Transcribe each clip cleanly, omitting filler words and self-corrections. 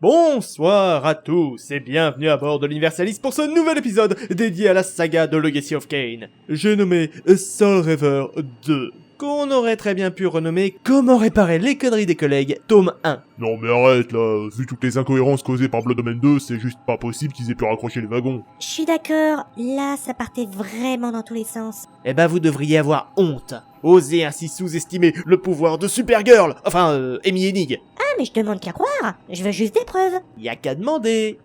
Bonsoir à tous et bienvenue à bord de l'Universalis pour ce nouvel épisode dédié à la saga de Legacy of Kain. J'ai nommé Soul River 2, qu'on aurait très bien pu renommer Comment réparer les conneries des collègues, tome 1. Non mais arrête là, vu toutes les incohérences causées par Blood Omen 2, c'est juste pas possible qu'ils aient pu raccrocher les wagons. Je suis d'accord, là ça partait vraiment dans tous les sens. Eh ben vous devriez avoir honte. Oser ainsi sous-estimer le pouvoir de Supergirl, enfin Amy Hennig. Ah mais je demande qu'à croire, je veux juste des preuves. Y'a qu'à demander.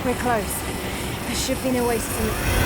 We're close. There should be no oasis in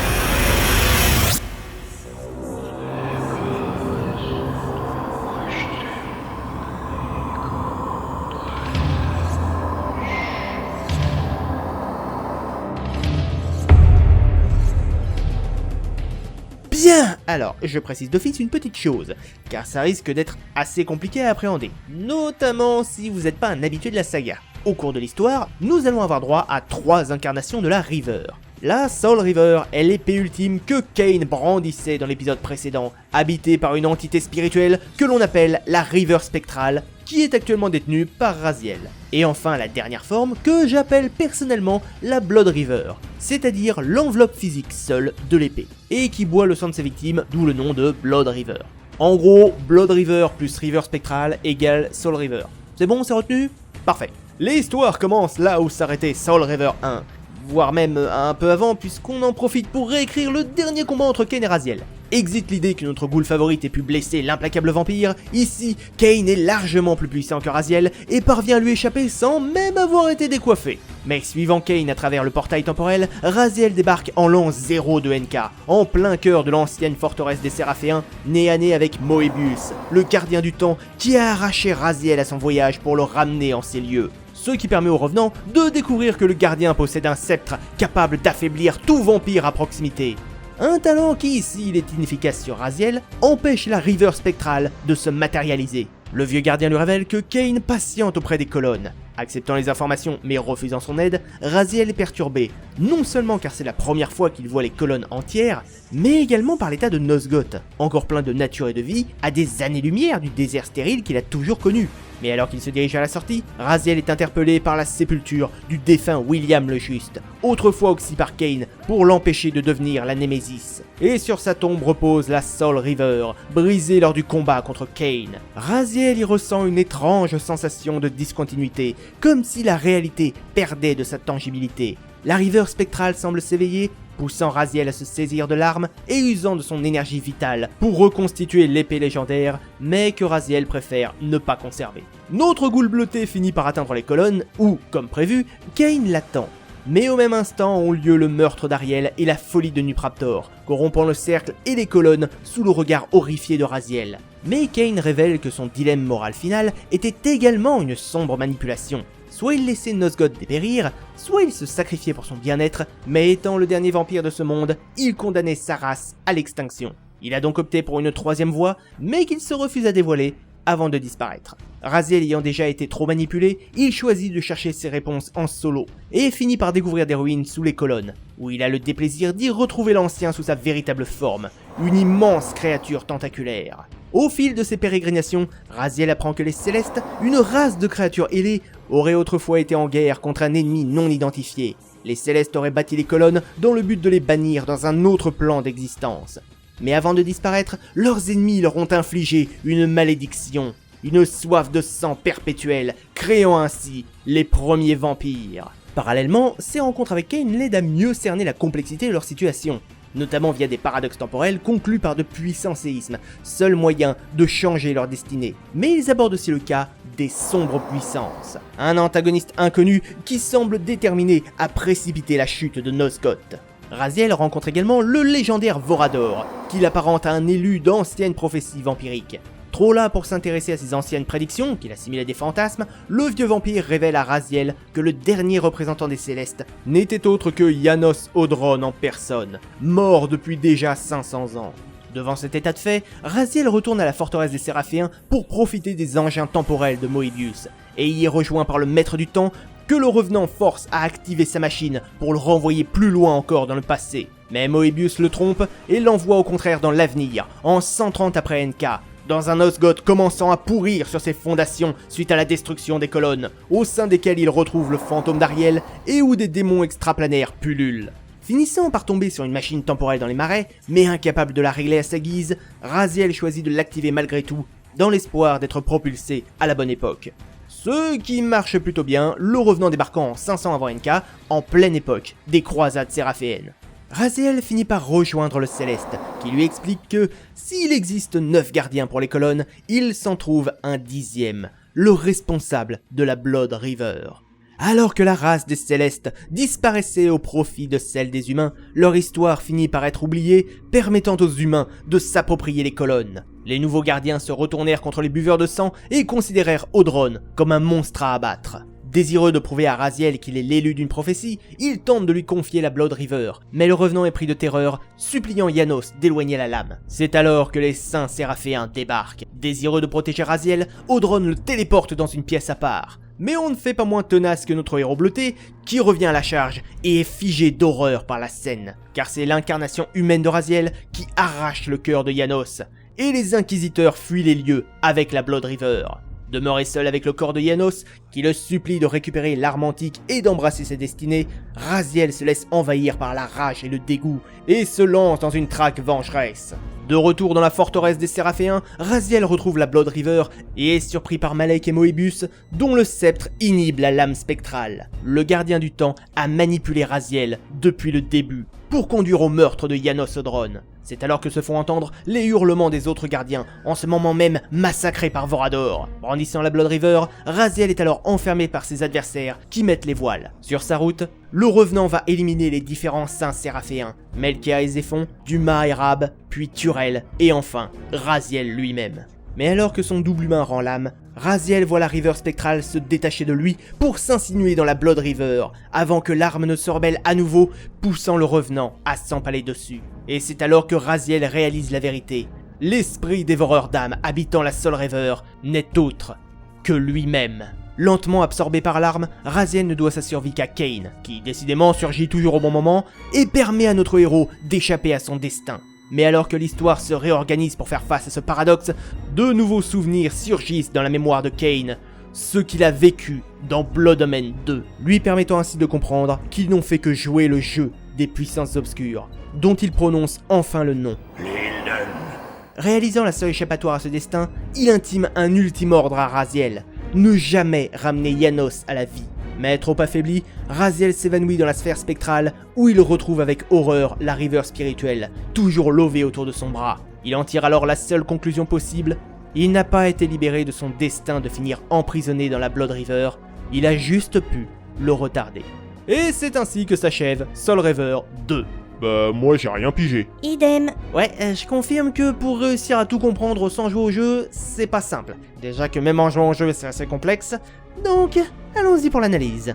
Bien. Alors, je précise d'office une petite chose, car ça risque d'être assez compliqué à appréhender, notamment si vous n'êtes pas un habitué de la saga. Au cours de l'histoire, nous allons avoir droit à 3 incarnations de la River. La Soul River est l'épée ultime que Kain brandissait dans l'épisode précédent, habitée par une entité spirituelle que l'on appelle la River Spectrale, qui est actuellement détenue par Raziel. Et enfin la dernière forme que j'appelle personnellement la Blood River, c'est-à-dire l'enveloppe physique seule de l'épée, et qui boit le sang de ses victimes, d'où le nom de Blood River. En gros, Blood River plus River Spectrale égale Soul River. C'est bon, c'est retenu ? Parfait. L'histoire commence là où s'arrêtait Soul River 1, voire même un peu avant puisqu'on en profite pour réécrire le dernier combat entre Kain et Raziel. Exit l'idée que notre ghoul favorite ait pu blesser l'implacable vampire, ici Kain est largement plus puissant que Raziel et parvient à lui échapper sans même avoir été décoiffé. Mais suivant Kain à travers le portail temporel, Raziel débarque en l'an 0 de NK, en plein cœur de l'ancienne forteresse des Séraphéens, nez à nez avec Moebius, le gardien du temps qui a arraché Raziel à son voyage pour le ramener en ces lieux. Ce qui permet aux revenants de découvrir que le gardien possède un sceptre capable d'affaiblir tout vampire à proximité. Un talent qui, s'il est inefficace sur Raziel, empêche la River Spectrale de se matérialiser. Le vieux gardien lui révèle que Kain patiente auprès des colonnes. Acceptant les informations mais refusant son aide, Raziel est perturbé, non seulement car c'est la première fois qu'il voit les colonnes entières, mais également par l'état de Nosgoth, encore plein de nature et de vie, à des années-lumière du désert stérile qu'il a toujours connu. Mais alors qu'il se dirige à la sortie, Raziel est interpellé par la sépulture du défunt William le Juste, autrefois oxy par Kain, pour l'empêcher de devenir la Némésis. Et sur sa tombe repose la Soul River, brisée lors du combat contre Kain. Raziel y ressent une étrange sensation de discontinuité, comme si la réalité perdait de sa tangibilité. La River Spectrale semble s'éveiller, poussant Raziel à se saisir de l'arme et usant de son énergie vitale pour reconstituer l'épée légendaire, mais que Raziel préfère ne pas conserver. Notre ghoul bleuté finit par atteindre les colonnes, où, comme prévu, Kain l'attend. Mais au même instant ont lieu le meurtre d'Ariel et la folie de Nupraptor, corrompant le cercle et les colonnes sous le regard horrifié de Raziel. Mais Kain révèle que son dilemme moral final était également une sombre manipulation. Soit il laissait Nosgoth dépérir, soit il se sacrifiait pour son bien-être, mais étant le dernier vampire de ce monde, il condamnait sa race à l'extinction. Il a donc opté pour une 3e voie, mais qu'il se refuse à dévoiler avant de disparaître. Raziel ayant déjà été trop manipulé, il choisit de chercher ses réponses en solo, et finit par découvrir des ruines sous les colonnes, où il a le déplaisir d'y retrouver l'ancien sous sa véritable forme, une immense créature tentaculaire. Au fil de ses pérégrinations, Raziel apprend que les Célestes, une race de créatures ailées, auraient autrefois été en guerre contre un ennemi non identifié. Les Célestes auraient bâti les colonnes dans le but de les bannir dans un autre plan d'existence. Mais avant de disparaître, leurs ennemis leur ont infligé une malédiction, une soif de sang perpétuelle, créant ainsi les premiers vampires. Parallèlement, ces rencontres avec Kain l'aident à mieux cerner la complexité de leur situation, notamment via des paradoxes temporels conclus par de puissants séismes, seul moyen de changer leur destinée. Mais ils abordent aussi le cas des sombres puissances, un antagoniste inconnu qui semble déterminé à précipiter la chute de Nosgoth. Raziel rencontre également le légendaire Vorador, qu'il apparente à un élu d'anciennes prophéties vampiriques. Trop là pour s'intéresser à ses anciennes prédictions, qu'il assimile à des fantasmes, le vieux vampire révèle à Raziel que le dernier représentant des Célestes n'était autre que Janos Audron en personne, mort depuis déjà 500 ans. Devant cet état de fait, Raziel retourne à la forteresse des Séraphéens pour profiter des engins temporels de Moebius, et y est rejoint par le maître du temps que le revenant force à activer sa machine pour le renvoyer plus loin encore dans le passé. Mais Moebius le trompe et l'envoie au contraire dans l'avenir, en 130 après NK, dans un Osgoth commençant à pourrir sur ses fondations suite à la destruction des colonnes, au sein desquelles il retrouve le fantôme d'Ariel et où des démons extraplanaires pullulent. Finissant par tomber sur une machine temporelle dans les marais, mais incapable de la régler à sa guise, Raziel choisit de l'activer malgré tout, dans l'espoir d'être propulsé à la bonne époque. Ce qui marche plutôt bien, le revenant débarquant en 500 avant NK, en pleine époque des croisades séraphéennes. Raziel finit par rejoindre le Céleste, qui lui explique que s'il existe 9 gardiens pour les colonnes, il s'en trouve un 10e, le responsable de la Blood River. Alors que la race des Célestes disparaissait au profit de celle des humains, leur histoire finit par être oubliée, permettant aux humains de s'approprier les colonnes. Les nouveaux gardiens se retournèrent contre les buveurs de sang et considérèrent Audron comme un monstre à abattre. Désireux de prouver à Raziel qu'il est l'élu d'une prophétie, il tente de lui confier la Blood River, mais le revenant est pris de terreur, suppliant Janos d'éloigner la lame. C'est alors que les saints séraphéens débarquent. Désireux de protéger Raziel, Audron le téléporte dans une pièce à part. Mais on ne fait pas moins tenace que notre héros bleuté, qui revient à la charge et est figé d'horreur par la scène, car c'est l'incarnation humaine de Raziel qui arrache le cœur de Janos, et les inquisiteurs fuient les lieux avec la Blood River. Demeuré seul avec le corps de Janos, qui le supplie de récupérer l'arme antique et d'embrasser ses destinées, Raziel se laisse envahir par la rage et le dégoût, et se lance dans une traque vengeresse. De retour dans la forteresse des Séraphéens, Raziel retrouve la Blood River et est surpris par Malek et Moebius, dont le sceptre inhibe la lame spectrale. Le gardien du temps a manipulé Raziel depuis le début, pour conduire au meurtre de Janos Audron. C'est alors que se font entendre les hurlements des autres gardiens, en ce moment même massacrés par Vorador. Brandissant la Blood River, Raziel est alors enfermé par ses adversaires qui mettent les voiles. Sur sa route, le revenant va éliminer les différents saints séraphéens, Melkia et Zéphon, Duma et Rab, puis Turel, et enfin Raziel lui-même. Mais alors que son double humain rend l'âme, Raziel voit la River spectrale se détacher de lui pour s'insinuer dans la Blood River, avant que l'arme ne se rebelle à nouveau, poussant le revenant à s'empaler dessus. Et c'est alors que Raziel réalise la vérité. L'esprit dévoreur d'âme habitant la Soul River n'est autre que lui-même. Lentement absorbé par l'arme, Raziel ne doit sa survie qu'à Kain, qui décidément surgit toujours au bon moment, et permet à notre héros d'échapper à son destin. Mais alors que l'histoire se réorganise pour faire face à ce paradoxe, de nouveaux souvenirs surgissent dans la mémoire de Kain, ce qu'il a vécu dans Blood Omen 2, lui permettant ainsi de comprendre qu'ils n'ont fait que jouer le jeu des puissances obscures, dont il prononce enfin le nom. Réalisant la seule échappatoire à ce destin, il intime un ultime ordre à Raziel, ne jamais ramener Janos à la vie. Mais trop affaibli, Raziel s'évanouit dans la sphère spectrale où il retrouve avec horreur la River spirituelle, toujours lovée autour de son bras. Il en tire alors la seule conclusion possible, il n'a pas été libéré de son destin de finir emprisonné dans la Blood River, il a juste pu le retarder. Et c'est ainsi que s'achève Soul River 2. Bah moi j'ai rien pigé. Idem. Ouais, je confirme que pour réussir à tout comprendre sans jouer au jeu, c'est pas simple. Déjà que même en jouant au jeu, c'est assez complexe. Donc, allons-y pour l'analyse.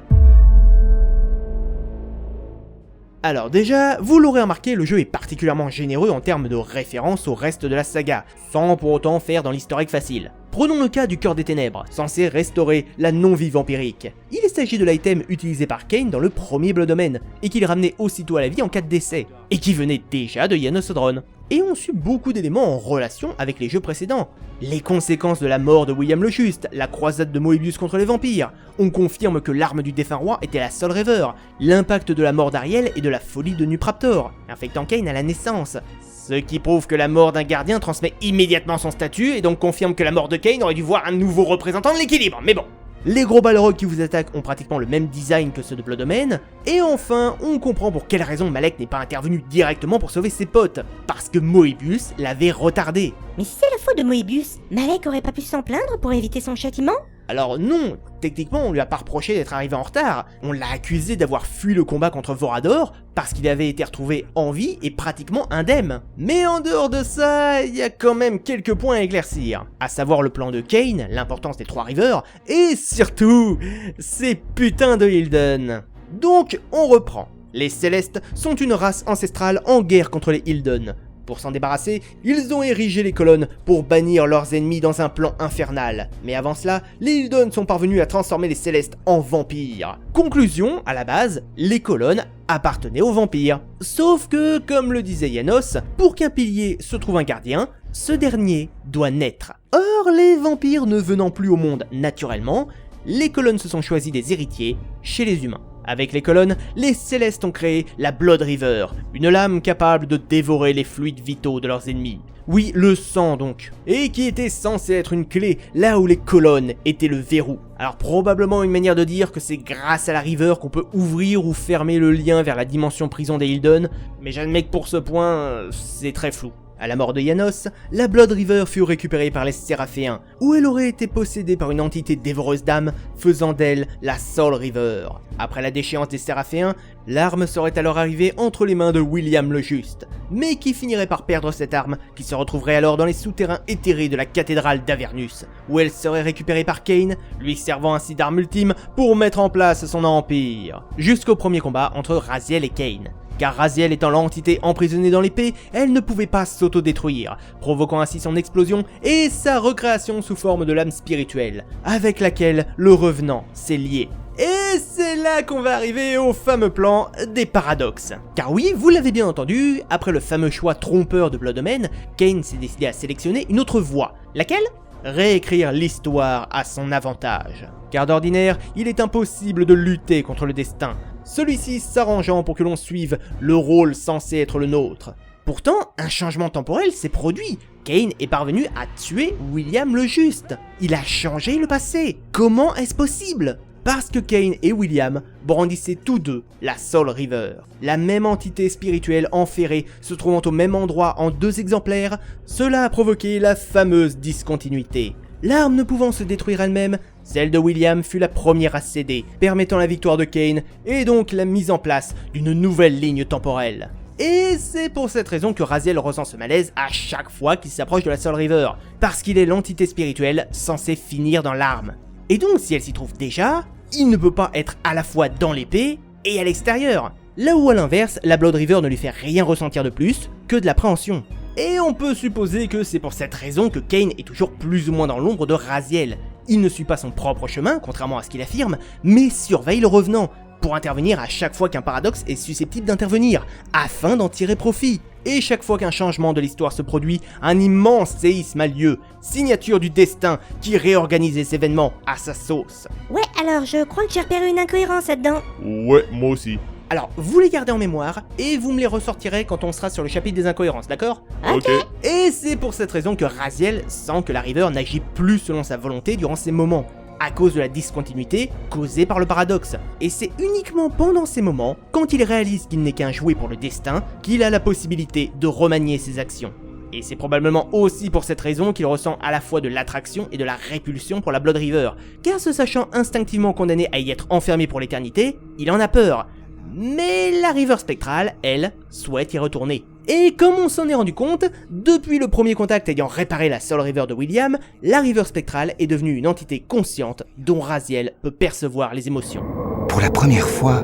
Alors déjà, vous l'aurez remarqué, le jeu est particulièrement généreux en termes de référence au reste de la saga, sans pour autant faire dans l'historique facile. Prenons le cas du Cœur des Ténèbres, censé restaurer la non-vie vampirique. Il s'agit de l'item utilisé par Kain dans le premier Blood Omen, et qu'il ramenait aussitôt à la vie en cas de décès, et qui venait déjà de Janos Audron. Et on suit beaucoup d'éléments en relation avec les jeux précédents. Les conséquences de la mort de William le Juste, la croisade de Moebius contre les vampires, on confirme que l'arme du défunt roi était la Soul River, l'impact de la mort d'Ariel et de la folie de Nupraptor, infectant Kain à la naissance. Ce qui prouve que la mort d'un gardien transmet immédiatement son statut et donc confirme que la mort de Kain aurait dû voir un nouveau représentant de l'équilibre, mais bon. Les gros balrogs qui vous attaquent ont pratiquement le même design que ceux de Blood Omen, et enfin, on comprend pour quelle raison Malek n'est pas intervenu directement pour sauver ses potes, parce que Moebius l'avait retardé. Mais si c'est la faute de Moebius, Malek aurait pas pu s'en plaindre pour éviter son châtiment? Alors non, techniquement on lui a pas reproché d'être arrivé en retard, on l'a accusé d'avoir fui le combat contre Vorador parce qu'il avait été retrouvé en vie et pratiquement indemne. Mais en dehors de ça, il y a quand même quelques points à éclaircir, à savoir le plan de Kain, l'importance des trois rivers, et surtout, ces putains de Hilden. Donc on reprend. Les Célestes sont une race ancestrale en guerre contre les Hilden. Pour s'en débarrasser, ils ont érigé les colonnes pour bannir leurs ennemis dans un plan infernal. Mais avant cela, les Hilden sont parvenus à transformer les Célestes en vampires. Conclusion, à la base, les colonnes appartenaient aux vampires. Sauf que, comme le disait Janos, pour qu'un pilier se trouve un gardien, ce dernier doit naître. Or, les vampires ne venant plus au monde naturellement, les colonnes se sont choisis des héritiers chez les humains. Avec les colonnes, les Célestes ont créé la Blood River, une lame capable de dévorer les fluides vitaux de leurs ennemis. Oui, le sang donc, et qui était censé être une clé là où les colonnes étaient le verrou. Alors probablement une manière de dire que c'est grâce à la River qu'on peut ouvrir ou fermer le lien vers la dimension prison des Hilden, mais j'admets que pour ce point, c'est très flou. À la mort de Janos, la Blood River fut récupérée par les Séraphéens, où elle aurait été possédée par une entité dévoreuse d'âmes, faisant d'elle la Soul River. Après la déchéance des Séraphéens, l'arme serait alors arrivée entre les mains de William le Juste, mais qui finirait par perdre cette arme, qui se retrouverait alors dans les souterrains éthérés de la cathédrale d'Avernus, où elle serait récupérée par Kain, lui servant ainsi d'arme ultime pour mettre en place son empire, jusqu'au premier combat entre Raziel et Kain. Car Raziel étant l'entité emprisonnée dans l'épée, elle ne pouvait pas s'autodétruire, provoquant ainsi son explosion et sa recréation sous forme de lame spirituelle, avec laquelle le revenant s'est lié. Et c'est là qu'on va arriver au fameux plan des paradoxes. Car oui, vous l'avez bien entendu, après le fameux choix trompeur de Blood Omen, Kain s'est décidé à sélectionner une autre voie. Laquelle ? Réécrire l'histoire à son avantage. Car d'ordinaire, il est impossible de lutter contre le destin, celui-ci s'arrangeant pour que l'on suive le rôle censé être le nôtre. Pourtant, un changement temporel s'est produit. Kain est parvenu à tuer William le Juste. Il a changé le passé. Comment est-ce possible ? Parce que Kain et William brandissaient tous deux la Soul River, la même entité spirituelle enferrée se trouvant au même endroit en deux exemplaires, cela a provoqué la fameuse discontinuité. L'arme ne pouvant se détruire elle-même, celle de William fut la première à céder, permettant la victoire de Kain et donc la mise en place d'une nouvelle ligne temporelle. Et c'est pour cette raison que Raziel ressent ce malaise à chaque fois qu'il s'approche de la Soul River, parce qu'il est l'entité spirituelle censée finir dans l'arme. Et donc si elle s'y trouve déjà, il ne peut pas être à la fois dans l'épée et à l'extérieur. Là où à l'inverse, la Blood River ne lui fait rien ressentir de plus que de l'appréhension. Et on peut supposer que c'est pour cette raison que Kain est toujours plus ou moins dans l'ombre de Raziel. Il ne suit pas son propre chemin, contrairement à ce qu'il affirme, mais surveille le revenant, pour intervenir à chaque fois qu'un paradoxe est susceptible d'intervenir, afin d'en tirer profit. Et chaque fois qu'un changement de l'histoire se produit, un immense séisme a lieu, signature du destin qui réorganise les événements à sa sauce. Ouais, alors je crois que j'ai repéré une incohérence là-dedans. Ouais, moi aussi. Alors, vous les gardez en mémoire, et vous me les ressortirez quand on sera sur le chapitre des incohérences, d'accord ? Ok. Et c'est pour cette raison que Raziel sent que la River n'agit plus selon sa volonté durant ces moments, à cause de la discontinuité causée par le paradoxe. Et c'est uniquement pendant ces moments, quand il réalise qu'il n'est qu'un jouet pour le destin, qu'il a la possibilité de remanier ses actions. Et c'est probablement aussi pour cette raison qu'il ressent à la fois de l'attraction et de la répulsion pour la Blood River, car se sachant instinctivement condamné à y être enfermé pour l'éternité, il en a peur. Mais la River spectrale, elle, souhaite y retourner. Et comme on s'en est rendu compte, depuis le premier contact ayant réparé la Soul River de William, la River spectrale est devenue une entité consciente dont Raziel peut percevoir les émotions. Pour la première fois,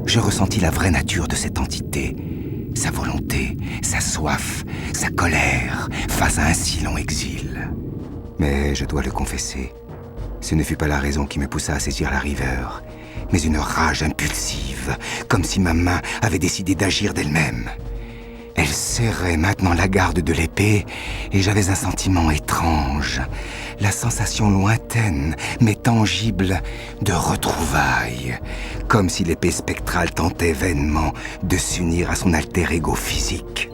je ressentis la vraie nature de cette entité. Sa volonté, sa soif, sa colère face à un si long exil. Mais je dois le confesser, ce ne fut pas la raison qui me poussa à saisir la River, mais une rage impulsive, comme si ma main avait décidé d'agir d'elle-même. Elle serrait maintenant la garde de l'épée, et j'avais un sentiment étrange, la sensation lointaine, mais tangible, de retrouvailles, comme si l'épée spectrale tentait vainement de s'unir à son alter ego physique.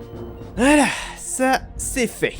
Voilà, ça c'est fait.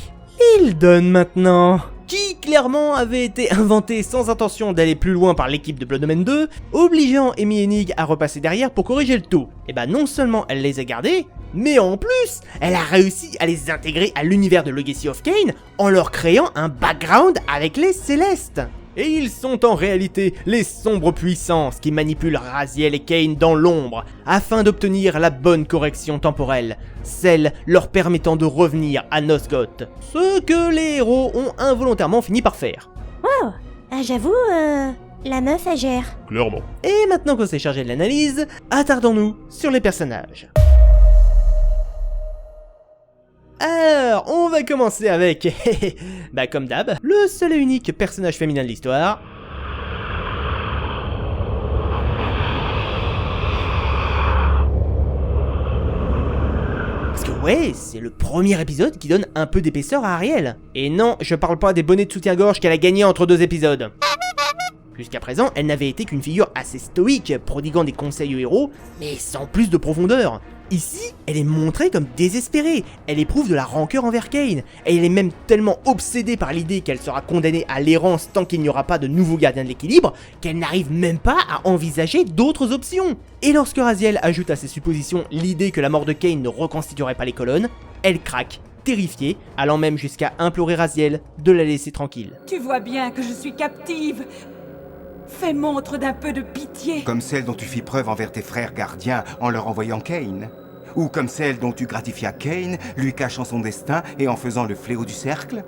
Il donne maintenant, qui clairement avait été inventé sans intention d'aller plus loin par l'équipe de Blood Omen 2, obligeant Amy Hennig à repasser derrière pour corriger le tout. Et bah non seulement elle les a gardés, mais en plus, elle a réussi à les intégrer à l'univers de Legacy of Kain en leur créant un background avec les Célestes. Et ils sont en réalité les sombres puissances qui manipulent Raziel et Kain dans l'ombre, afin d'obtenir la bonne correction temporelle, celle leur permettant de revenir à Nosgoth, ce que les héros ont involontairement fini par faire. Wow, j'avoue, la meuf elle gère. Clairement. Et maintenant qu'on s'est chargé de l'analyse, attardons-nous sur les personnages. Alors, on va commencer avec, bah comme d'hab, le seul et unique personnage féminin de l'histoire. Parce que ouais, c'est le premier épisode qui donne un peu d'épaisseur à Ariel. Et non, je parle pas des bonnets de soutien-gorge qu'elle a gagnés entre 2 épisodes. Jusqu'à présent, elle n'avait été qu'une figure assez stoïque, prodiguant des conseils aux héros, mais sans plus de profondeur. Ici, elle est montrée comme désespérée, elle éprouve de la rancœur envers Kane, et elle est même tellement obsédée par l'idée qu'elle sera condamnée à l'errance tant qu'il n'y aura pas de nouveau gardien de l'équilibre, qu'elle n'arrive même pas à envisager d'autres options. Et lorsque Raziel ajoute à ses suppositions l'idée que la mort de Kane ne reconstituerait pas les colonnes, elle craque, terrifiée, allant même jusqu'à implorer Raziel de la laisser tranquille. Tu vois bien que je suis captive. Fais montre d'un peu de pitié. Comme celle dont tu fis preuve envers tes frères gardiens en leur envoyant Kane. Ou comme celle dont tu gratifia Kane, lui cachant son destin et en faisant le fléau du cercle.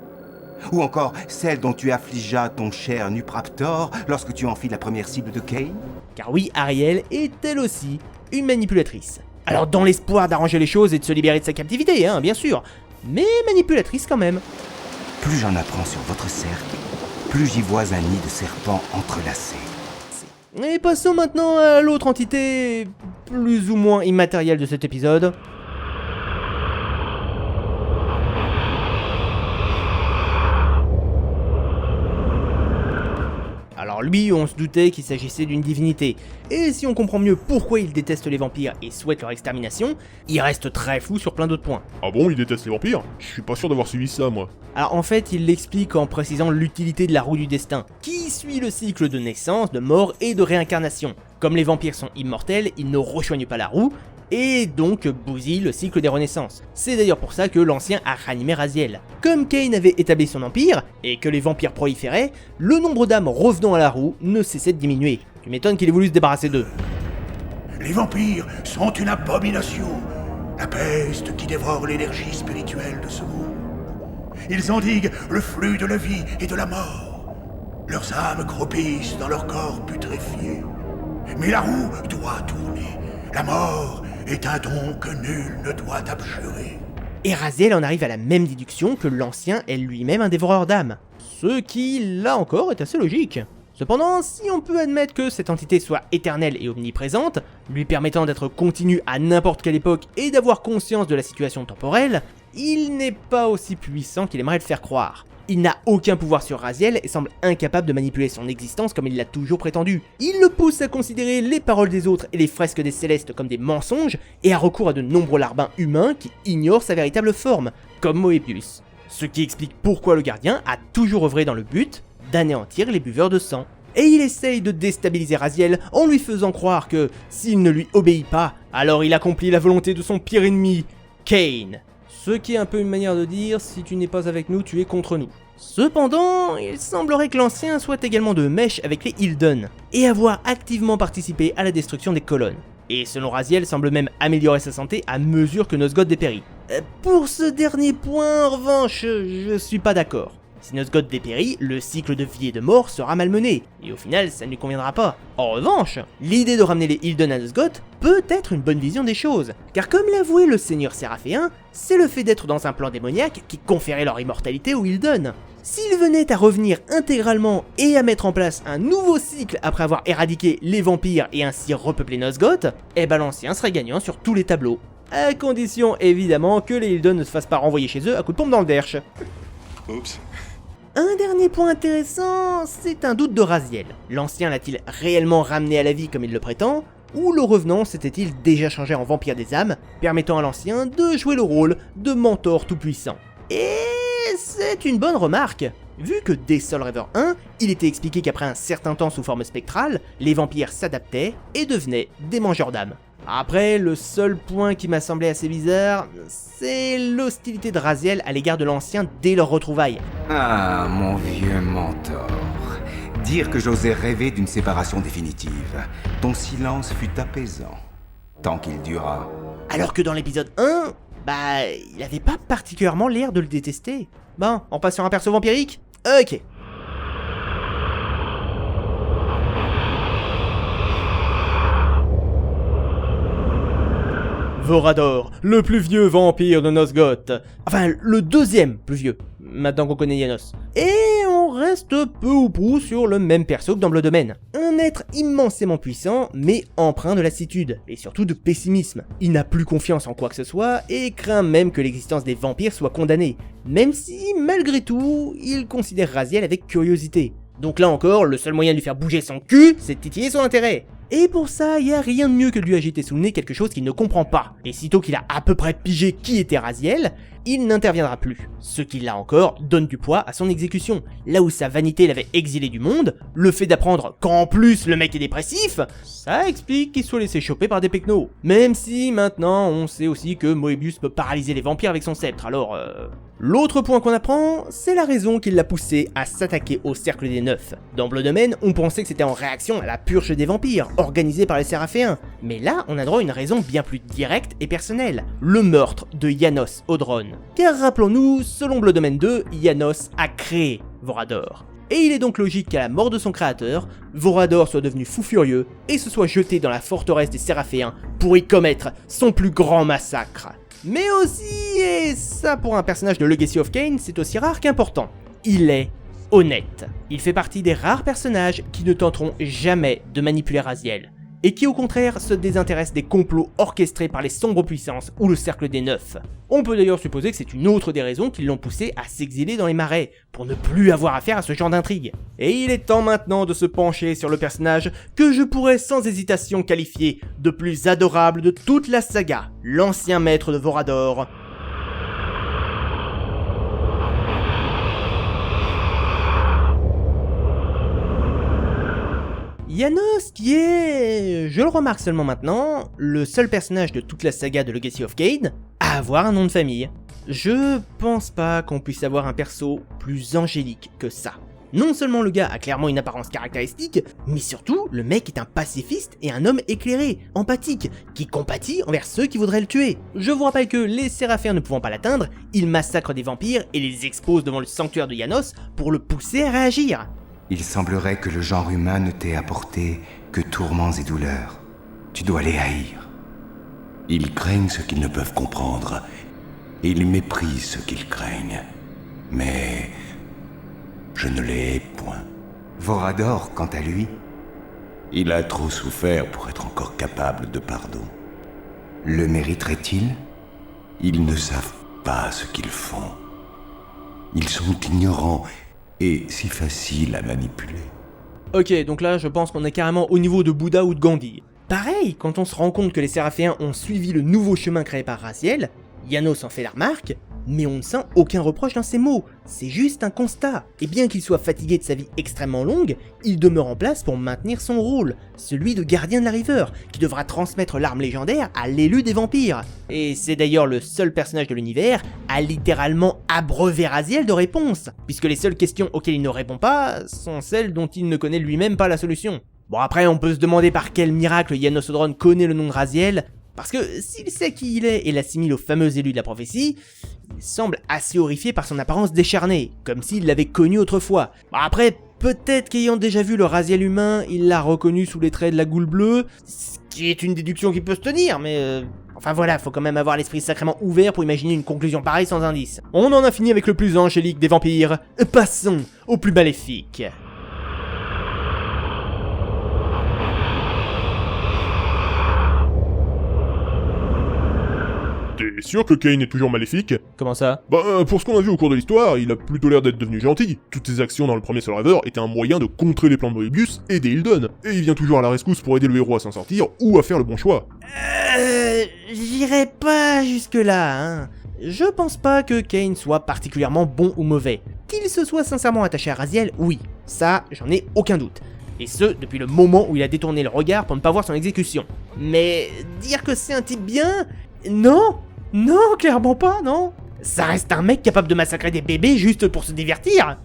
Ou encore celle dont tu affligeas ton cher Nupraptor lorsque tu en fis la première cible de Kane. Car oui, Ariel est elle aussi une manipulatrice. Alors dans l'espoir d'arranger les choses et de se libérer de sa captivité, bien sûr, mais manipulatrice quand même. Plus j'en apprends sur votre cercle, plus j'y vois un nid de serpents entrelacés. Et passons maintenant à l'autre entité plus ou moins immatérielle de cet épisode. Alors lui, on se doutait qu'il s'agissait d'une divinité, et si on comprend mieux pourquoi il déteste les vampires et souhaite leur extermination, il reste très flou sur plein d'autres points. Ah bon, il déteste les vampires? Je suis pas sûr d'avoir suivi ça, moi. Alors en fait, il l'explique en précisant l'utilité de la roue du destin, qui suit le cycle de naissance, de mort et de réincarnation. Comme les vampires sont immortels, ils ne rejoignent pas la roue, et donc bousille le cycle des renaissances. C'est d'ailleurs pour ça que l'ancien a ranimé Raziel. Comme Kane avait établi son empire, et que les vampires proliféraient, le nombre d'âmes revenant à la roue ne cessait de diminuer. Tu m'étonnes qu'il ait voulu se débarrasser d'eux. Les vampires sont une abomination, la peste qui dévore l'énergie spirituelle de ce monde. Ils endiguent le flux de la vie et de la mort. Leurs âmes croupissent dans leur corps putréfié. Mais la roue doit tourner. La mort est un don que nul ne doit abjurer. Et Raziel en arrive à la même déduction que l'ancien est lui-même un dévoreur d'âmes. Ce qui, là encore, est assez logique. Cependant, si on peut admettre que cette entité soit éternelle et omniprésente, lui permettant d'être continue à n'importe quelle époque et d'avoir conscience de la situation temporelle, il n'est pas aussi puissant qu'il aimerait le faire croire. Il n'a aucun pouvoir sur Raziel et semble incapable de manipuler son existence comme il l'a toujours prétendu. Il le pousse à considérer les paroles des autres et les fresques des Célestes comme des mensonges et a recours à de nombreux larbins humains qui ignorent sa véritable forme, comme Moebius. Ce qui explique pourquoi le gardien a toujours œuvré dans le but d'anéantir les buveurs de sang. Et il essaye de déstabiliser Raziel en lui faisant croire que s'il ne lui obéit pas, alors il accomplit la volonté de son pire ennemi, Kane. Ce qui est un peu une manière de dire, si tu n'es pas avec nous, tu es contre nous. Cependant, il semblerait que l'ancien soit également de mèche avec les Hilden, et avoir activement participé à la destruction des colonnes. Et selon Raziel, semble même améliorer sa santé à mesure que Nosgoth dépérit. Pour ce dernier point, en revanche, je suis pas d'accord. Si Nosgoth dépérit, le cycle de vie et de mort sera malmené, et au final ça ne lui conviendra pas. En revanche, l'idée de ramener les Hilden à Nosgoth peut être une bonne vision des choses, car comme l'avouait le seigneur Séraphéen, c'est le fait d'être dans un plan démoniaque qui conférait leur immortalité aux Hilden. S'ils venaient à revenir intégralement et à mettre en place un nouveau cycle après avoir éradiqué les vampires et ainsi repeupler Nosgoth, eh ben l'ancien serait gagnant sur tous les tableaux. À condition évidemment que les Hilden ne se fassent pas renvoyer chez eux à coups de pompe dans le derche. Oups. Un dernier point intéressant, c'est un doute de Raziel. L'ancien l'a-t-il réellement ramené à la vie comme il le prétend, ou le revenant s'était-il déjà changé en vampire des âmes, permettant à l'ancien de jouer le rôle de mentor tout-puissant. Et c'est une bonne remarque. Vu que dès Soul Reaver 1, il était expliqué qu'après un certain temps sous forme spectrale, les vampires s'adaptaient et devenaient des mangeurs d'âmes. Après, le seul point qui m'a semblé assez bizarre, c'est l'hostilité de Raziel à l'égard de l'ancien dès leur retrouvaille. Ah, mon vieux mentor. Dire que j'osais rêver d'une séparation définitive. Ton silence fut apaisant. Tant qu'il dura. Alors que dans l'épisode 1, il avait pas particulièrement l'air de le détester. Bon, on passe sur un perso vampirique ? Ok. Vorador, le plus vieux vampire de Nosgoth. Enfin, le deuxième plus vieux, maintenant qu'on connaît Janos. Et on reste peu ou prou sur le même perso que dans Blood Omen. Un être immensément puissant, mais empreint de lassitude, et surtout de pessimisme. Il n'a plus confiance en quoi que ce soit, et craint même que l'existence des vampires soit condamnée. Même si, malgré tout, il considère Raziel avec curiosité. Donc là encore, le seul moyen de lui faire bouger son cul, c'est de titiller son intérêt. Et pour ça, y a rien de mieux que de lui agiter sous le nez quelque chose qu'il ne comprend pas. Et sitôt qu'il a à peu près pigé qui était Raziel, il n'interviendra plus. Ce qui là encore donne du poids à son exécution. Là où sa vanité l'avait exilé du monde, le fait d'apprendre qu'en plus le mec est dépressif, ça explique qu'il soit laissé choper par des pecnos. Même si maintenant on sait aussi que Moebius peut paralyser les vampires avec son sceptre, alors L'autre point qu'on apprend, c'est la raison qui l'a poussé à s'attaquer au Cercle des Neufs. Dans Blood Omen, on pensait que c'était en réaction à la purge des vampires, organisée par les Séraphéens. Mais là, on a droit à une raison bien plus directe et personnelle, le meurtre de Janos Audron. Car rappelons-nous, selon Blood Omen 2, Janos a créé Vorador. Et il est donc logique qu'à la mort de son créateur, Vorador soit devenu fou furieux et se soit jeté dans la forteresse des Séraphéens pour y commettre son plus grand massacre. Mais aussi, et ça pour un personnage de Legacy of Kain, c'est aussi rare qu'important, il est honnête. Il fait partie des rares personnages qui ne tenteront jamais de manipuler Raziel, et qui au contraire se désintéressent des complots orchestrés par les sombres puissances ou le Cercle des Neufs. On peut d'ailleurs supposer que c'est une autre des raisons qui l'ont poussé à s'exiler dans les marais, pour ne plus avoir affaire à ce genre d'intrigue. Et il est temps maintenant de se pencher sur le personnage que je pourrais sans hésitation qualifier de plus adorable de toute la saga, l'ancien maître de Vorador, Janos, qui est, je le remarque seulement maintenant, le seul personnage de toute la saga de Legacy of Kain à avoir un nom de famille. Je pense pas qu'on puisse avoir un perso plus angélique que ça. Non seulement le gars a clairement une apparence caractéristique, mais surtout, le mec est un pacifiste et un homme éclairé, empathique, qui compatit envers ceux qui voudraient le tuer. Je vous rappelle que les Séraphéens ne pouvant pas l'atteindre, il massacre des vampires et les expose devant le sanctuaire de Janos pour le pousser à réagir. Il semblerait que le genre humain ne t'ait apporté que tourments et douleurs. Tu dois les haïr. Ils craignent ce qu'ils ne peuvent comprendre, et ils méprisent ce qu'ils craignent. Mais je ne les hais point. Vorador, quant à lui, il a trop souffert pour être encore capable de pardon. Le mériterait-il ? Ils ne savent pas ce qu'ils font. Ils sont ignorants et si faciles à manipuler. Ok, donc là je pense qu'on est carrément au niveau de Bouddha ou de Gandhi. Pareil, quand on se rend compte que les Séraphéens ont suivi le nouveau chemin créé par Raziel, Janos en fait la remarque, mais on ne sent aucun reproche dans ses mots, c'est juste un constat. Et bien qu'il soit fatigué de sa vie extrêmement longue, il demeure en place pour maintenir son rôle, celui de gardien de la River, qui devra transmettre l'arme légendaire à l'élu des vampires. Et c'est d'ailleurs le seul personnage de l'univers à littéralement abreuver Raziel de réponses, puisque les seules questions auxquelles il ne répond pas sont celles dont il ne connaît lui-même pas la solution. Bon après on peut se demander par quel miracle Janos Audron connaît le nom de Raziel, parce que s'il sait qui il est et l'assimile au fameux élu de la prophétie, il semble assez horrifié par son apparence décharnée, comme s'il l'avait connu autrefois. Bon après, peut-être qu'ayant déjà vu le Raziel humain, il l'a reconnu sous les traits de la goule bleue, ce qui est une déduction qui peut se tenir, mais enfin voilà, faut quand même avoir l'esprit sacrément ouvert pour imaginer une conclusion pareille sans indice. On en a fini avec le plus angélique des vampires, passons au plus maléfique. T'es sûr que Kain est toujours maléfique? Comment ça? Bah, pour ce qu'on a vu au cours de l'histoire, il a plutôt l'air d'être devenu gentil. Toutes ses actions dans le premier Soul Reaver étaient un moyen de contrer les plans de Moebius et des Hildon. Et il vient toujours à la rescousse pour aider le héros à s'en sortir ou à faire le bon choix. J'irai pas jusque là, hein. Je pense pas que Kain soit particulièrement bon ou mauvais. Qu'il se soit sincèrement attaché à Raziel, oui. Ça, j'en ai aucun doute. Et ce, depuis le moment où il a détourné le regard pour ne pas voir son exécution. Mais dire que c'est un type bien... Non, clairement pas, non. Ça reste un mec capable de massacrer des bébés juste pour se divertir.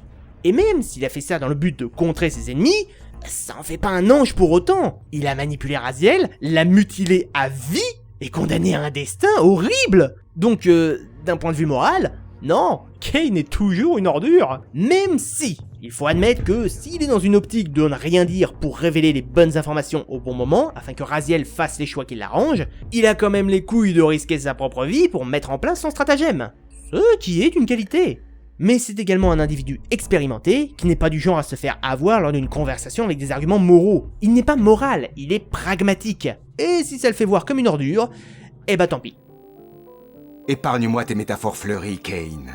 Et même s'il a fait ça dans le but de contrer ses ennemis, ça en fait pas un ange pour autant. Il a manipulé Raziel, l'a mutilé à vie et condamné à un destin horrible. Donc, d'un point de vue moral, Non, Kain est toujours une ordure. Même si, il faut admettre que s'il est dans une optique de ne rien dire pour révéler les bonnes informations au bon moment, afin que Raziel fasse les choix qui l'arrangent, il a quand même les couilles de risquer sa propre vie pour mettre en place son stratagème. Ce qui est une qualité. Mais c'est également un individu expérimenté qui n'est pas du genre à se faire avoir lors d'une conversation avec des arguments moraux. Il n'est pas moral, il est pragmatique. Et si ça le fait voir comme une ordure, eh bah tant pis. Épargne-moi tes métaphores fleuries, Kain.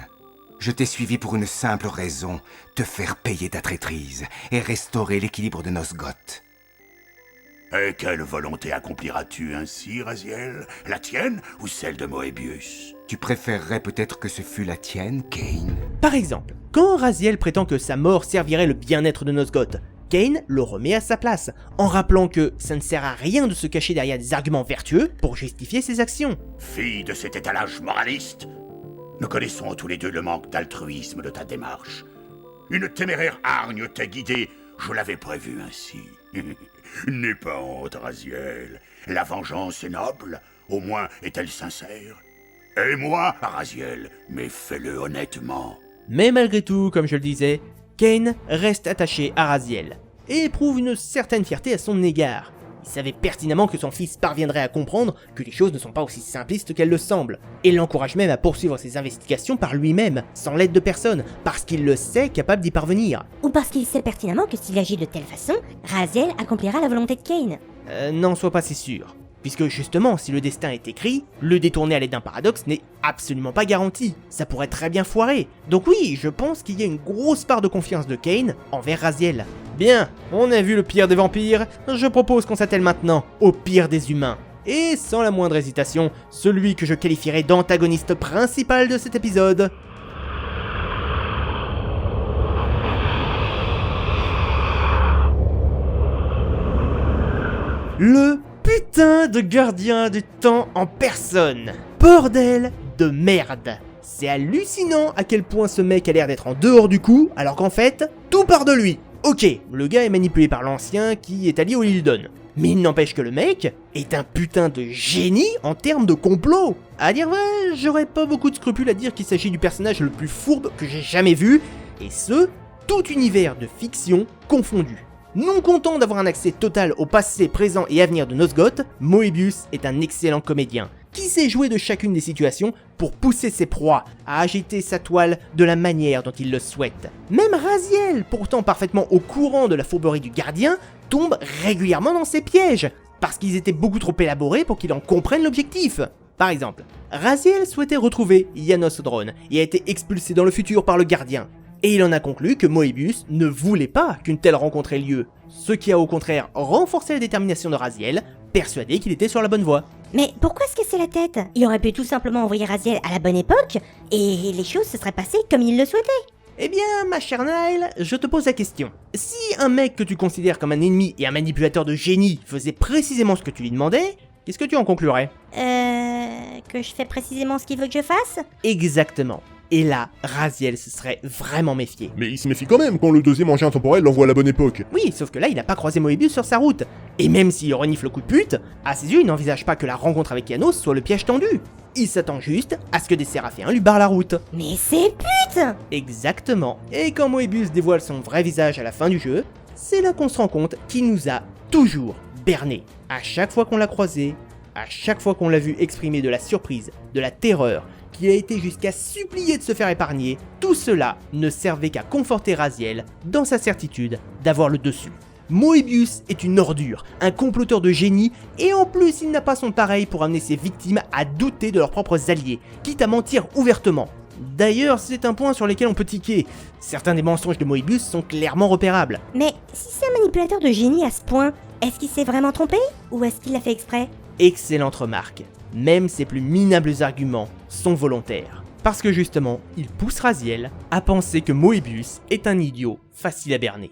Je t'ai suivi pour une simple raison, te faire payer ta traîtrise et restaurer l'équilibre de Nosgoth. Et quelle volonté accompliras-tu ainsi, Raziel? La tienne ou celle de Moebius? Tu préférerais peut-être que ce fût la tienne, Kain? Par exemple, quand Raziel prétend que sa mort servirait le bien-être de Nosgoth, Kain le remet à sa place, en rappelant que ça ne sert à rien de se cacher derrière des arguments vertueux pour justifier ses actions. Fille de cet étalage moraliste, nous connaissons tous les deux le manque d'altruisme de ta démarche. Une téméraire hargne t'a guidé, je l'avais prévu ainsi. N'aie pas honte, Raziel. La vengeance est noble, au moins est-elle sincère. Et moi, Raziel, mais fais-le honnêtement. Mais malgré tout, comme je le disais, Kain reste attaché à Raziel, et éprouve une certaine fierté à son égard. Il savait pertinemment que son fils parviendrait à comprendre que les choses ne sont pas aussi simplistes qu'elles le semblent, et l'encourage même à poursuivre ses investigations par lui-même, sans l'aide de personne, parce qu'il le sait capable d'y parvenir. Ou parce qu'il sait pertinemment que s'il agit de telle façon, Raziel accomplira la volonté de Kain. N'en sois pas si sûr. Puisque justement, si le destin est écrit, le détourner à l'aide d'un paradoxe n'est absolument pas garanti. Ça pourrait très bien foirer. Donc oui, je pense qu'il y a une grosse part de confiance de Kain envers Raziel. Bien, on a vu le pire des vampires, je propose qu'on s'attelle maintenant au pire des humains. Et sans la moindre hésitation, celui que je qualifierais d'antagoniste principal de cet épisode... Le putain de gardien du temps en personne. Bordel de merde. C'est hallucinant à quel point ce mec a l'air d'être en dehors du coup, alors qu'en fait, tout part de lui. Ok, le gars est manipulé par l'ancien qui est allié au Hildon. Mais il n'empêche que le mec est un putain de génie en termes de complot. À dire vrai, j'aurais pas beaucoup de scrupules à dire qu'il s'agit du personnage le plus fourbe que j'ai jamais vu, et ce, tout univers de fiction confondu. Non content d'avoir un accès total au passé, présent et avenir de Nosgoth, Moebius est un excellent comédien, qui sait jouer de chacune des situations pour pousser ses proies à agiter sa toile de la manière dont il le souhaite. Même Raziel, pourtant parfaitement au courant de la fourberie du gardien, tombe régulièrement dans ses pièges, parce qu'ils étaient beaucoup trop élaborés pour qu'il en comprenne l'objectif. Par exemple, Raziel souhaitait retrouver Janos Drone et a été expulsé dans le futur par le gardien. Et il en a conclu que Moebius ne voulait pas qu'une telle rencontre ait lieu, ce qui a au contraire renforcé la détermination de Raziel, persuadé qu'il était sur la bonne voie. Mais pourquoi se casser la tête? Il aurait pu tout simplement envoyer Raziel à la bonne époque, et les choses se seraient passées comme il le souhaitait. Eh bien, ma chère Nile, je te pose la question. Si un mec que tu considères comme un ennemi et un manipulateur de génie faisait précisément ce que tu lui demandais, qu'est-ce que tu en conclurais? Que je fais précisément ce qu'il veut que je fasse? Exactement. Et là, Raziel se serait vraiment méfié. Mais il se méfie quand même quand le deuxième engin temporel l'envoie à la bonne époque. Oui, sauf que là, il n'a pas croisé Moebius sur sa route. Et même s'il renifle le coup de pute, à ses yeux, il n'envisage pas que la rencontre avec Janos soit le piège tendu. Il s'attend juste à ce que des Séraphéens lui barrent la route. Mais c'est pute! Exactement. Et quand Moebius dévoile son vrai visage à la fin du jeu, c'est là qu'on se rend compte qu'il nous a toujours berné. À chaque fois qu'on l'a croisé, à chaque fois qu'on l'a vu exprimer de la surprise, de la terreur, qui a été jusqu'à supplier de se faire épargner, tout cela ne servait qu'à conforter Raziel dans sa certitude d'avoir le dessus. Moebius est une ordure, un comploteur de génie, et en plus il n'a pas son pareil pour amener ses victimes à douter de leurs propres alliés, quitte à mentir ouvertement. D'ailleurs, c'est un point sur lequel on peut tiquer. Certains des mensonges de Moebius sont clairement repérables. Mais si c'est un manipulateur de génie à ce point, est-ce qu'il s'est vraiment trompé? Ou est-ce qu'il l'a fait exprès? Excellente remarque. Même ses plus minables arguments sont volontaires. Parce que justement, il pousse Raziel à penser que Moebius est un idiot facile à berner.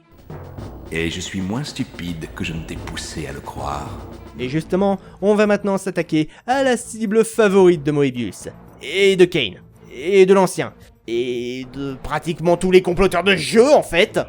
Et je suis moins stupide que je ne t'ai poussé à le croire. Et justement, on va maintenant s'attaquer à la cible favorite de Moebius. Et de Kain. Et de l'ancien. Et de pratiquement tous les comploteurs de jeu en fait.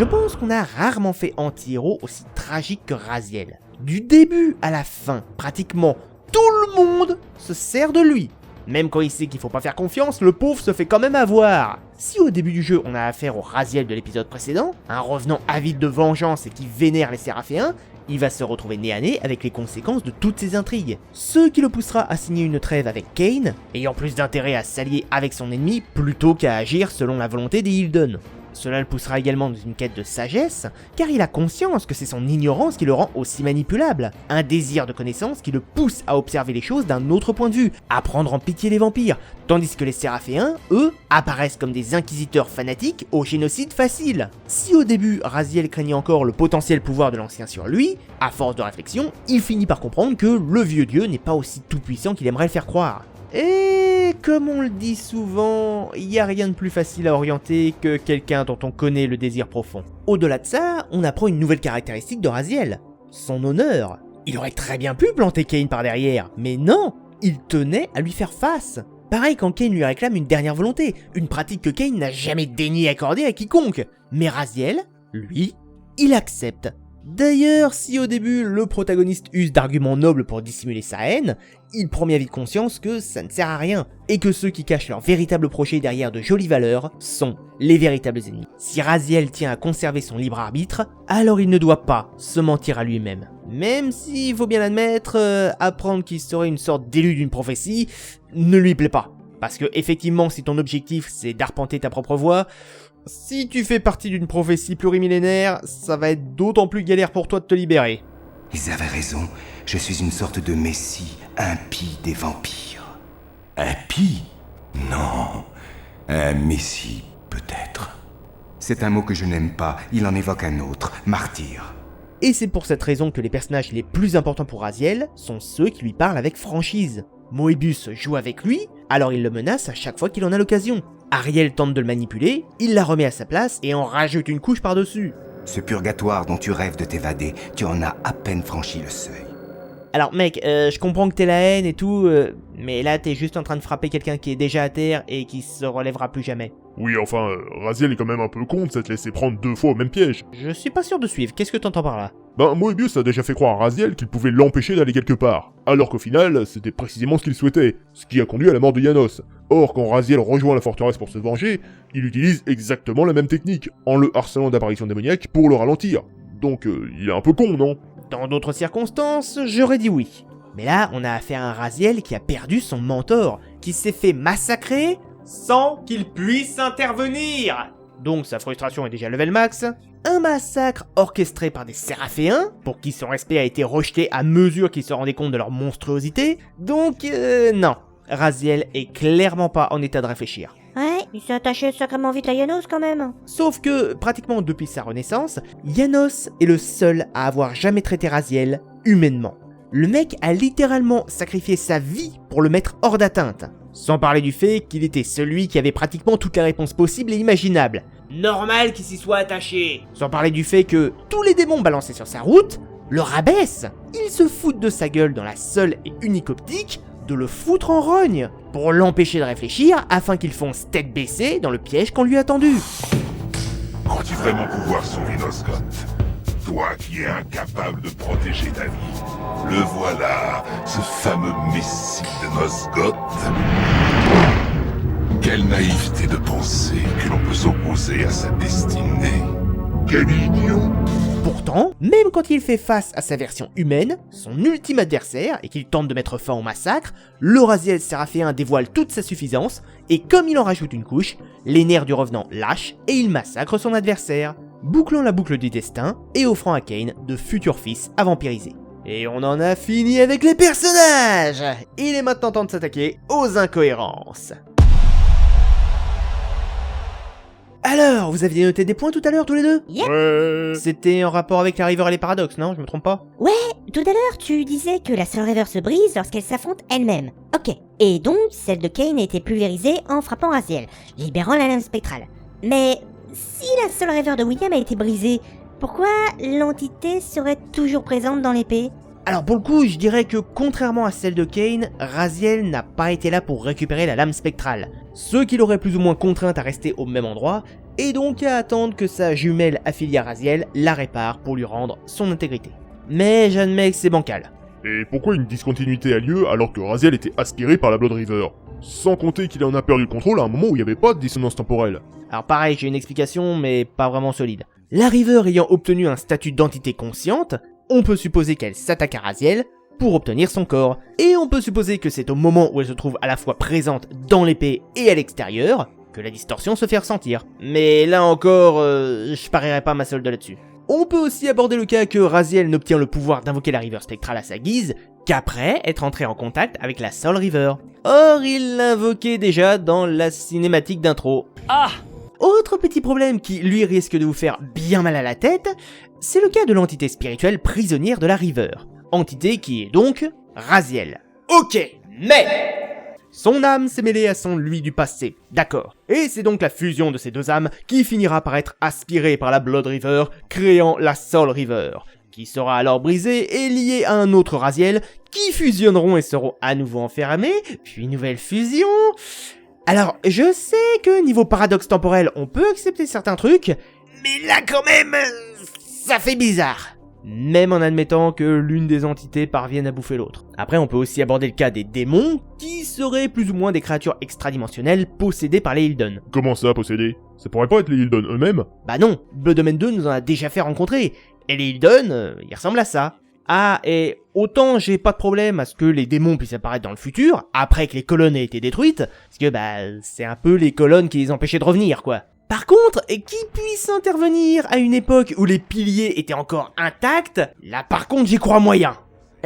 Je pense qu'on a rarement fait anti-héros aussi tragique que Raziel. Du début à la fin, pratiquement tout le monde se sert de lui. Même quand il sait qu'il faut pas faire confiance, le pauvre se fait quand même avoir. Si au début du jeu on a affaire au Raziel de l'épisode précédent, un revenant avide de vengeance et qui vénère les Séraphéens, il va se retrouver nez à nez avec les conséquences de toutes ces intrigues. Ce qui le poussera à signer une trêve avec Kain, ayant plus d'intérêt à s'allier avec son ennemi plutôt qu'à agir selon la volonté des Hildon. Cela le poussera également dans une quête de sagesse, car il a conscience que c'est son ignorance qui le rend aussi manipulable. Un désir de connaissance qui le pousse à observer les choses d'un autre point de vue, à prendre en pitié les vampires, tandis que les Séraphéens, eux, apparaissent comme des inquisiteurs fanatiques au génocide facile. Si au début, Raziel craignait encore le potentiel pouvoir de l'ancien sur lui, à force de réflexion, il finit par comprendre que le vieux dieu n'est pas aussi tout-puissant qu'il aimerait le faire croire. Et comme on le dit souvent, il n'y a rien de plus facile à orienter que quelqu'un dont on connaît le désir profond. Au-delà de ça, on apprend une nouvelle caractéristique de Raziel, son honneur. Il aurait très bien pu planter Kain par derrière, mais non, il tenait à lui faire face. Pareil quand Kain lui réclame une dernière volonté, une pratique que Kain n'a jamais daigné accorder à quiconque. Mais Raziel, lui, il accepte. D'ailleurs, si au début le protagoniste use d'arguments nobles pour dissimuler sa haine, il prend bien vite conscience que ça ne sert à rien, et que ceux qui cachent leur véritable projet derrière de jolies valeurs sont les véritables ennemis. Si Raziel tient à conserver son libre arbitre, alors il ne doit pas se mentir à lui-même. Même s'il faut bien l'admettre, apprendre qu'il serait une sorte d'élu d'une prophétie ne lui plaît pas. Parce que effectivement, si ton objectif c'est d'arpenter ta propre voie, si tu fais partie d'une prophétie plurimillénaire, ça va être d'autant plus galère pour toi de te libérer. Ils avaient raison, je suis une sorte de messie impie des vampires. Impie? Non. Un messie, peut-être. C'est un mot que je n'aime pas, il en évoque un autre, martyr. Et c'est pour cette raison que les personnages les plus importants pour Raziel sont ceux qui lui parlent avec franchise. Moebius joue avec lui, alors il le menace à chaque fois qu'il en a l'occasion. Ariel tente de le manipuler, il la remet à sa place et en rajoute une couche par-dessus. Ce purgatoire dont tu rêves de t'évader, tu en as à peine franchi le seuil. Alors mec, je comprends que t'aies la haine et tout, mais là t'es juste en train de frapper quelqu'un qui est déjà à terre et qui se relèvera plus jamais. Oui, enfin, Raziel est quand même un peu con de s'être laissé prendre 2 fois au même piège. Je suis pas sûr de suivre, qu'est-ce que t'entends par là? Ben, Moebius a déjà fait croire à Raziel qu'il pouvait l'empêcher d'aller quelque part, alors qu'au final, c'était précisément ce qu'il souhaitait, ce qui a conduit à la mort de Janos. Or, quand Raziel rejoint la forteresse pour se venger, il utilise exactement la même technique, en le harcelant d'apparitions démoniaques pour le ralentir. Donc, il est un peu con, non? Dans d'autres circonstances, j'aurais dit oui. Mais là, on a affaire à un Raziel qui a perdu son mentor, qui s'est fait massacrer sans qu'il puisse intervenir. Donc sa frustration est déjà level max. Un massacre orchestré par des Séraphéens, pour qui son respect a été rejeté à mesure qu'ils se rendaient compte de leur monstruosité. Donc, non. Raziel est clairement pas en état de réfléchir. Ouais, il s'est attaché sacrément vite à Janos quand même. Sauf que, pratiquement depuis sa renaissance, Janos est le seul à avoir jamais traité Raziel humainement. Le mec a littéralement sacrifié sa vie pour le mettre hors d'atteinte. Sans parler du fait qu'il était celui qui avait pratiquement toutes les réponses possibles et imaginables. Normal qu'il s'y soit attaché. Sans parler du fait que tous les démons balancés sur sa route le rabaissent. Ils se foutent de sa gueule dans la seule et unique optique de le foutre en rogne, pour l'empêcher de réfléchir afin qu'il fonce tête baissée dans le piège qu'on lui a tendu. Crois-tu vraiment pouvoir sauver Nosgoth? Toi qui es incapable de protéger ta vie. Le voilà, ce fameux messie de Nosgoth. Quelle naïveté de penser que l'on peut s'opposer à sa destinée. Quel idiot! Pourtant, même quand il fait face à sa version humaine, son ultime adversaire, et qu'il tente de mettre fin au massacre, le Raziel Séraphéen dévoile toute sa suffisance, et comme il en rajoute une couche, les nerfs du revenant lâchent et il massacre son adversaire, bouclant la boucle du destin et offrant à Kain de futurs fils à vampiriser. Et on en a fini avec les personnages! Il est maintenant temps de s'attaquer aux incohérences. Alors, vous aviez noté des points tout à l'heure tous les deux? Yep. Ouais... C'était en rapport avec la River et les paradoxes, non? Je me trompe pas? Ouais, tout à l'heure tu disais que la Soul River se brise lorsqu'elle s'affronte elle-même. Ok, et donc celle de Kain a été pulvérisée en frappant Raziel, libérant la lame spectrale. Mais si la Soul River de William a été brisée, pourquoi l'entité serait toujours présente dans l'épée? Alors pour le coup, je dirais que contrairement à celle de Kain, Raziel n'a pas été là pour récupérer la lame spectrale. Ce qui l'aurait plus ou moins contrainte à rester au même endroit et donc à attendre que sa jumelle affiliée à Raziel la répare pour lui rendre son intégrité. Mais j'admets que c'est bancal. Et pourquoi une discontinuité a lieu alors que Raziel était aspiré par la Blood River? Sans compter qu'il en a perdu le contrôle à un moment où il n'y avait pas de dissonance temporelle. Alors pareil, j'ai une explication, mais pas vraiment solide. La River ayant obtenu un statut d'entité consciente, on peut supposer qu'elle s'attaque à Raziel pour obtenir son corps. Et on peut supposer que c'est au moment où elle se trouve à la fois présente dans l'épée et à l'extérieur que la distorsion se fait ressentir. Mais là encore, je parierais pas ma solde là-dessus. On peut aussi aborder le cas que Raziel n'obtient le pouvoir d'invoquer la River spectrale à sa guise qu'après être entré en contact avec la Soul River. Or, il l'invoquait déjà dans la cinématique d'intro. Ah! Autre petit problème qui, lui, risque de vous faire bien mal à la tête, c'est le cas de l'entité spirituelle prisonnière de la River. Entité qui est donc Raziel. Ok, mais... son âme s'est mêlée à son lui du passé, d'accord. Et c'est donc la fusion de ces deux âmes qui finira par être aspirée par la Blood River, créant la Soul River, qui sera alors brisée et liée à un autre Raziel, qui fusionneront et seront à nouveau enfermés, puis nouvelle fusion... Alors, je sais que niveau paradoxe temporel, on peut accepter certains trucs, mais là quand même, ça fait bizarre. Même en admettant que l'une des entités parvienne à bouffer l'autre. Après, on peut aussi aborder le cas des démons, qui seraient plus ou moins des créatures extradimensionnelles possédées par les Hildon. Comment ça, posséder? Ça pourrait pas être les Hildon eux-mêmes? Bah non, Blood Omen 2 nous en a déjà fait rencontrer, et les Hildon, ils ressemblent à ça. Ah, et autant j'ai pas de problème à ce que les démons puissent apparaître dans le futur, après que les colonnes aient été détruites, parce que bah, c'est un peu les colonnes qui les empêchaient de revenir, quoi. Par contre, qu'ils puissent intervenir à une époque où les piliers étaient encore intacts, là par contre j'y crois moyen.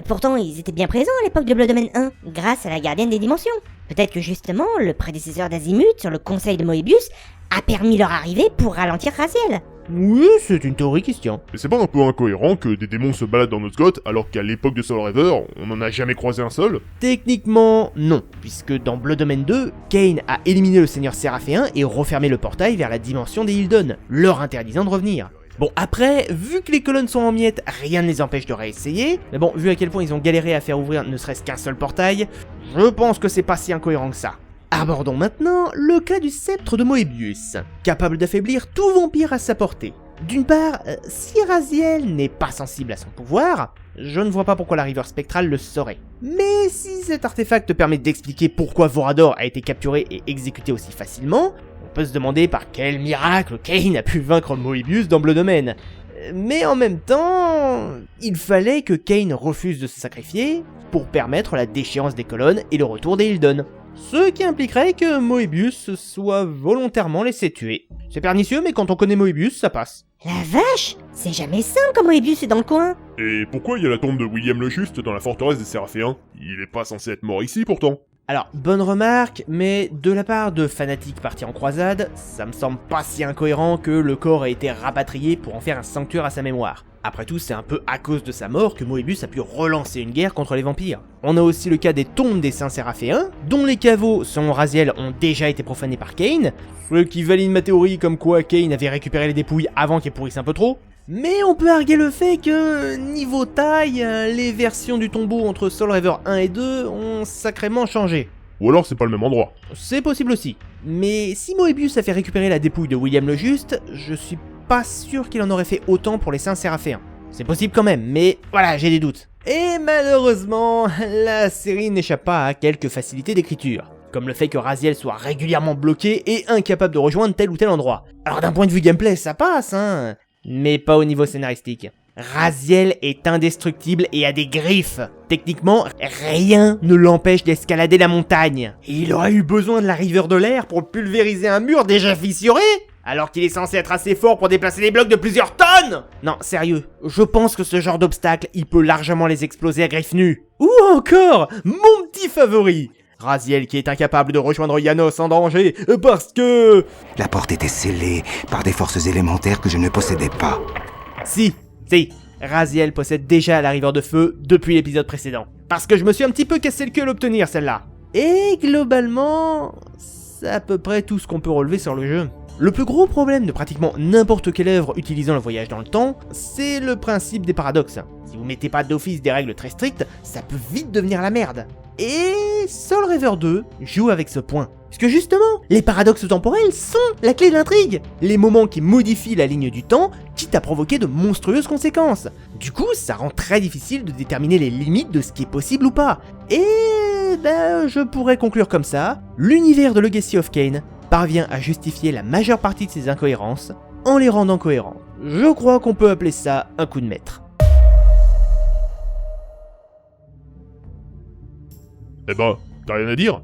Pourtant, ils étaient bien présents à l'époque de Blood Omen 1, grâce à la gardienne des dimensions. Peut-être que justement, le prédécesseur d'Azimut, sur le conseil de Moebius, a permis leur arrivée pour ralentir Raziel. Oui, c'est une théorie qui se tient. Mais c'est pas un peu incohérent que des démons se baladent dans Nosgoth alors qu'à l'époque de Soul River, on en a jamais croisé un seul? Techniquement, non, puisque dans Blood Omen 2, Kain a éliminé le Seigneur Séraphéen et refermé le portail vers la dimension des Hildon, leur interdisant de revenir. Bon, après, vu que les colonnes sont en miettes, rien ne les empêche de réessayer, mais bon, vu à quel point ils ont galéré à faire ouvrir ne serait-ce qu'un seul portail, je pense que c'est pas si incohérent que ça. Abordons maintenant le cas du sceptre de Moebius, capable d'affaiblir tout vampire à sa portée. D'une part, si Raziel n'est pas sensible à son pouvoir, je ne vois pas pourquoi la River spectrale le saurait. Mais si cet artefact permet d'expliquer pourquoi Vorador a été capturé et exécuté aussi facilement, on peut se demander par quel miracle Kain a pu vaincre Moebius dans Blood Omen. Mais en même temps, il fallait que Kain refuse de se sacrifier pour permettre la déchéance des colonnes et le retour des Hildon. Ce qui impliquerait que Moebius soit volontairement laissé tuer. C'est pernicieux, mais quand on connaît Moebius, ça passe. La vache! C'est jamais simple quand Moebius est dans le coin. Et pourquoi il y a la tombe de William le Juste dans la forteresse des Séraphéens? Il est pas censé être mort ici pourtant. Alors, bonne remarque, mais de la part de fanatiques partis en croisade, ça me semble pas si incohérent que le corps ait été rapatrié pour en faire un sanctuaire à sa mémoire. Après tout, c'est un peu à cause de sa mort que Moebius a pu relancer une guerre contre les vampires. On a aussi le cas des tombes des saints séraphéens, dont les caveaux, selon Raziel, ont déjà été profanés par Kain, ce qui valide ma théorie comme quoi Kain avait récupéré les dépouilles avant qu'elles pourrissent un peu trop. Mais on peut arguer le fait que, niveau taille, les versions du tombeau entre Soul River 1 et 2 ont sacrément changé. Ou alors c'est pas le même endroit. C'est possible aussi. Mais si Moebius a fait récupérer la dépouille de William le Juste, je suis pas sûr qu'il en aurait fait autant pour les saints séraphéens. C'est possible quand même, mais voilà, j'ai des doutes. Et malheureusement, la série n'échappe pas à quelques facilités d'écriture, comme le fait que Raziel soit régulièrement bloqué et incapable de rejoindre tel ou tel endroit. Alors d'un point de vue gameplay, ça passe, hein, mais pas au niveau scénaristique. Raziel est indestructible et a des griffes. Techniquement, rien ne l'empêche d'escalader la montagne. Et il aurait eu besoin de la River de l'air pour pulvériser un mur déjà fissuré, alors qu'il est censé être assez fort pour déplacer des blocs de plusieurs tonnes. Non, sérieux, je pense que ce genre d'obstacle, il peut largement les exploser à griffes nues. Ou encore, mon petit favori, Raziel qui est incapable de rejoindre Janos en danger, parce que... La porte était scellée par des forces élémentaires que je ne possédais pas. Si, Raziel possède déjà la River de Feu depuis l'épisode précédent. Parce que je me suis un petit peu cassé le cul à l'obtenir, celle-là. Et globalement, c'est à peu près tout ce qu'on peut relever sur le jeu. Le plus gros problème de pratiquement n'importe quelle œuvre utilisant le voyage dans le temps, c'est le principe des paradoxes. Si vous mettez pas d'office des règles très strictes, ça peut vite devenir la merde. Et Soul Reaver 2 joue avec ce point. Parce que justement, les paradoxes temporels sont la clé de l'intrigue. Les moments qui modifient la ligne du temps, quitte à provoquer de monstrueuses conséquences. Du coup, ça rend très difficile de déterminer les limites de ce qui est possible ou pas. Et je pourrais conclure comme ça, l'univers de Legacy of Kain parvient à justifier la majeure partie de ses incohérences en les rendant cohérents. Je crois qu'on peut appeler ça un coup de maître. Eh ben, t'as rien à dire?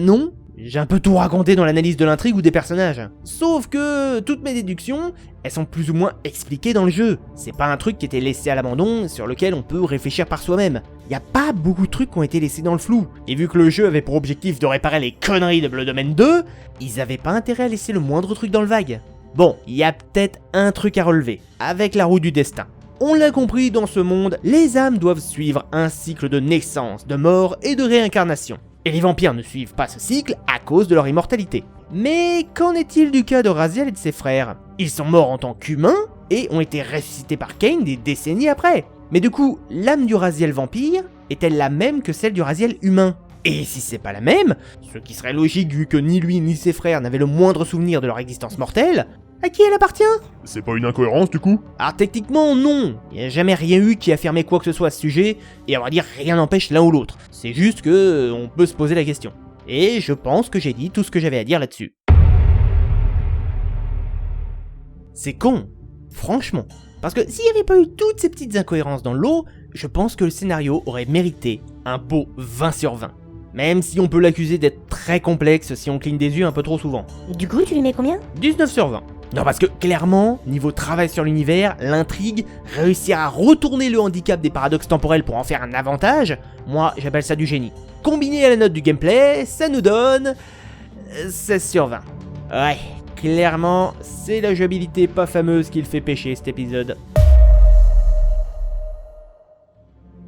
Non. J'ai un peu tout raconté dans l'analyse de l'intrigue ou des personnages. Sauf que toutes mes déductions, elles sont plus ou moins expliquées dans le jeu. C'est pas un truc qui était laissé à l'abandon, sur lequel on peut réfléchir par soi-même. Y a pas beaucoup de trucs qui ont été laissés dans le flou. Et vu que le jeu avait pour objectif de réparer les conneries de Blood Omen 2, ils avaient pas intérêt à laisser le moindre truc dans le vague. Bon, y a peut-être un truc à relever, avec la roue du destin. On l'a compris, dans ce monde, les âmes doivent suivre un cycle de naissance, de mort et de réincarnation. Et les vampires ne suivent pas ce cycle à cause de leur immortalité. Mais qu'en est-il du cas de Raziel et de ses frères? Ils sont morts en tant qu'humains et ont été ressuscités par Kain des décennies après. Mais du coup, l'âme du Raziel vampire est-elle la même que celle du Raziel humain? Et si c'est pas la même, ce qui serait logique vu que ni lui ni ses frères n'avaient le moindre souvenir de leur existence mortelle, à qui elle appartient? C'est pas une incohérence du coup? Alors techniquement non, il n'y a jamais rien eu qui affirmait quoi que ce soit à ce sujet, et à vrai dire rien n'empêche l'un ou l'autre, c'est juste que on peut se poser la question. Et je pense que j'ai dit tout ce que j'avais à dire là-dessus. C'est con, franchement. Parce que s'il n'y avait pas eu toutes ces petites incohérences dans le lot, je pense que le scénario aurait mérité un beau 20 sur 20. Même si on peut l'accuser d'être très complexe si on cligne des yeux un peu trop souvent. Du coup, tu lui mets combien? 19 sur 20. Non, parce que clairement, niveau travail sur l'univers, l'intrigue, réussir à retourner le handicap des paradoxes temporels pour en faire un avantage, moi j'appelle ça du génie. Combiné à la note du gameplay, ça nous donne 16 sur 20. Ouais, clairement, c'est la jouabilité pas fameuse qui le fait pêcher cet épisode.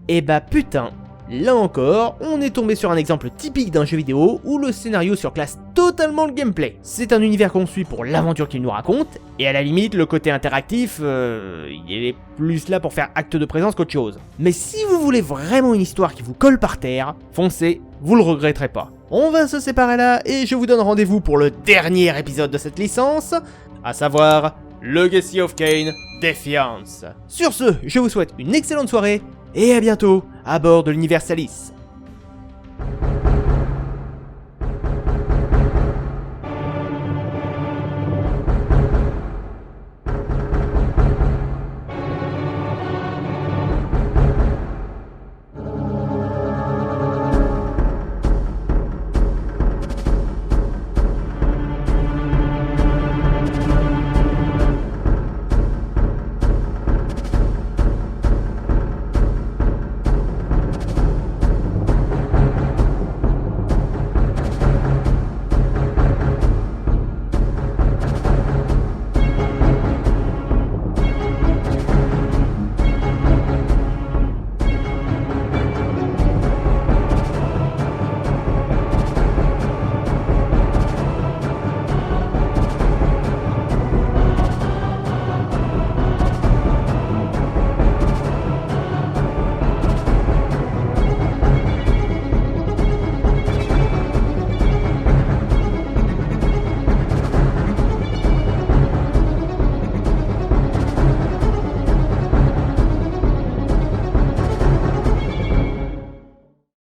Et bah putain, là encore, on est tombé sur un exemple typique d'un jeu vidéo où le scénario surclasse totalement le gameplay. C'est un univers qu'on suit pour l'aventure qu'il nous raconte, et à la limite, le côté interactif, il est plus là pour faire acte de présence qu'autre chose. Mais si vous voulez vraiment une histoire qui vous colle par terre, foncez, vous le regretterez pas. On va se séparer là, et je vous donne rendez-vous pour le dernier épisode de cette licence, à savoir Legacy of Kain Defiance. Sur ce, je vous souhaite une excellente soirée, et à bientôt à bord de l'Universalis.